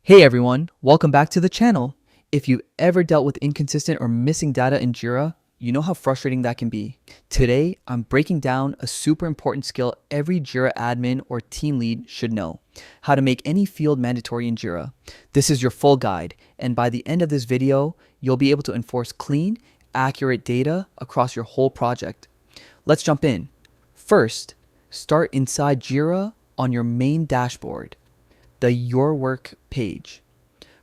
Hey everyone, welcome back to the channel. If you've ever dealt with inconsistent or missing data in Jira, you know how frustrating that can be. Today, I'm breaking down a super important skill every Jira admin or team lead should know: how to make any field mandatory in Jira. This is your full guide, and by the end of this video, you'll be able to enforce clean, accurate data across your whole project. Let's jump in. First, start inside Jira on your main dashboard, the Your Work page.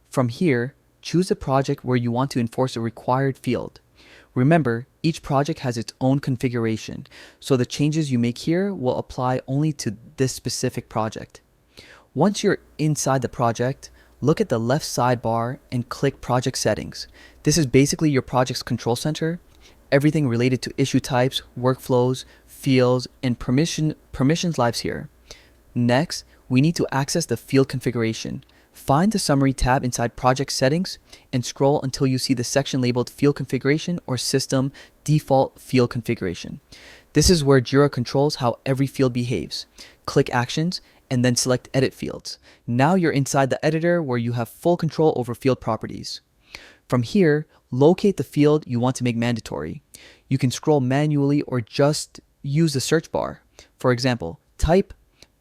From here, choose a project where you want to enforce a required field. Remember, each project has its own configuration, so the changes you make here will apply only to this specific project. Once you're inside the project, look at the left sidebar and click Project Settings. This is basically your project's control center. Everything related to issue types, workflows, fields, and permissions lives here. Next, we need to access the field configuration. Find the Summary tab inside Project Settings and scroll until you see the section labeled Field Configuration or System Default Field Configuration. This is where Jira controls how every field behaves. Click Actions and then select Edit Fields. Now you're inside the editor where you have full control over field properties. From here, locate the field you want to make mandatory. You can scroll manually or just use the search bar. For example, type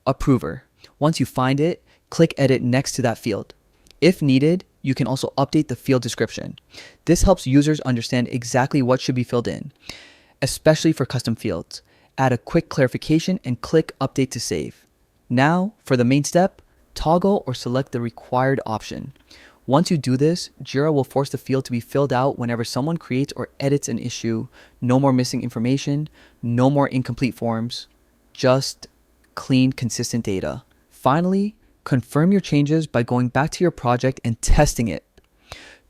Approver. Once you find it, click Edit next to that field. If needed, you can also update the field description. This helps users understand exactly what should be filled in, especially for custom fields. Add a quick clarification and click Update to save. Now, for the main step, toggle or select the required option. Once you do this, Jira will force the field to be filled out whenever someone creates or edits an issue. No more missing information, no more incomplete forms, just clean, consistent data. Finally, confirm your changes by going back to your project and testing it.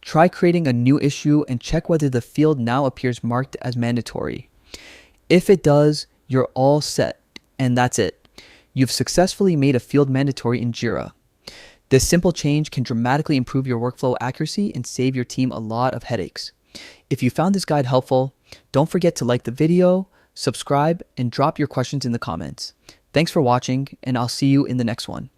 Try creating a new issue and check whether the field now appears marked as mandatory. If it does, you're all set, and that's it. You've successfully made a field mandatory in Jira. This simple change can dramatically improve your workflow accuracy and save your team a lot of headaches. If you found this guide helpful, don't forget to like the video, subscribe, and drop your questions in the comments. Thanks for watching, and I'll see you in the next one.